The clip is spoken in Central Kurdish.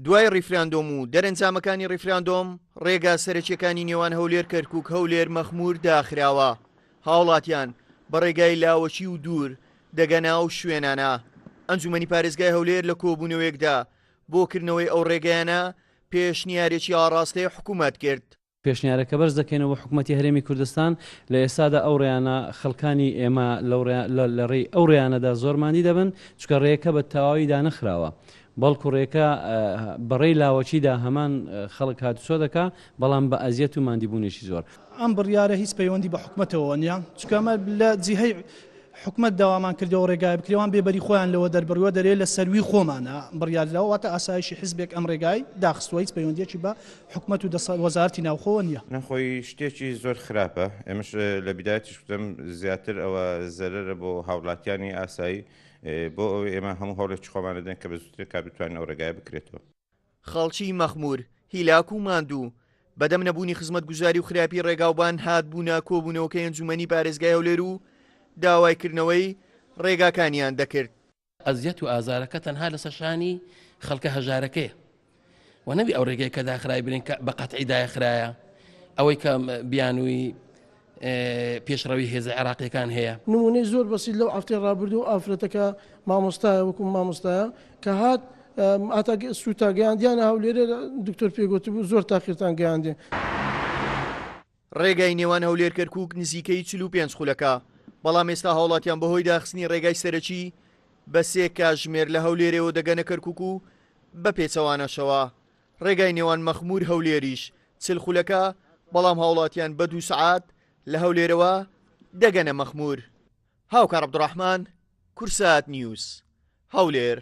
دوای ڕیفراندۆم و دەرەنجامەکانی ڕیفراندۆم ڕێگا سەرەکیەکانی نێوان هەولێر کەرکووک هەولێر مەخمور داخراوە. هاوڵاتیان بە ڕێگای لاوەچی و دوور دەگەنا و شوێنانە. ئەنجومەنی پارێزگای هەولێر لە کۆبوونەوەیەکدا بۆکردنەوەی ئەو ڕێگەیانە پێشنیارێکی ئاڕاستەی حکوومەت کرد. پێشنیارەکە بەرز دەکەینەوە حکوومەتی هەرێمی کوردستان لە ئێستادا ئەو ڕێیانە خەڵکانی ئێمە لە ڕێی ئەو ڕێیانەدا زۆرمانی دەبن چکە ڕێیەکە بە تەواوی دانەخراوە. بەڵکو ڕێکە بەڕێی لاوەچیدا هەمان خەڵک هاتوچۆ دەکا بەڵام بە ئەزیەت و ماندیبوونێکی زۆر. ئەم بڕیارە هیچ پەیوەندی بە حکوومەتەوە نییە چکەمە لە جیهەی حکومت داوامان کردەوە ڕێگای بکرێوان بێبەری خۆیان لەوە دەربڕوە دەرێت لە سەروی خۆمانە بڕیار لەوە واتە ئاسایشی حزبێک ئەم ڕێگای داخستووە هیچ پەیوەندیەکی بە حکومت و وەزارەتی ناوخۆوە نییە. نەخۆی شتێکی زۆر خراپە. ئێمەش لە بیدایەتیش گوتم زیاتر ئەوە زەرەرە بۆ هاوڵاتیانی ئاسایی بۆ ئەوەی ئێمە هەموو هەوڵێکی خۆمان دەدەن کە بە زووتر کا بتوانین ئەو ڕێگایە بکرێتەوە. خەڵکی مەخمور هیلاک و ماندوو بەدەم نەبوونی خزمەتگوزاری و خراپی ڕێگاوبان هاتبوونە کۆبوونەوەکەی ئەنجومەنی پارێزگای هەولێر و داوایکردنەوەی ڕێگاکانیان دەکرد. ئەزیەت و ئازارەکە تەنها لە سەرشانی خەڵکە هەژارەکەیە و نەبی ئەو ڕێگەی کە داخرای برین کە بە قەتعی داخرایە ئەوەی کە بیانووی پێشڕەوی هێزە عێراقیەکان هەیە. نمونەی زۆر بەسیط لەو ئەفتەی ڕابردوو ئافرەتەکە مامۆستایە وەکو مامۆستایە کە هات سوتا گەیاندیانە هەولێرە دکتۆر پێگوت بوو زۆر تاخیرتان گەیاندێ. ڕێگای نێوان هەولێر کەرکووک نزیکەی 45 خولەکە بەڵام ئێستا هاوڵاتیان بەهۆی داخستنی ڕێگای سەرەکی بە 3 کاتژمێر لە هەولێرەوە دەگەنە کەرکووک و بە پێچەوانەشەوە. ڕێگای نێوان مەخمور هەولێریش 40 خولەکە بەڵام هاوڵاتیان بە 2 سعات لە هەولێرەوە دەگەنە مەخمور. هاوکار عەبدوڕەحمان، کورسات نیوز، هەولێر.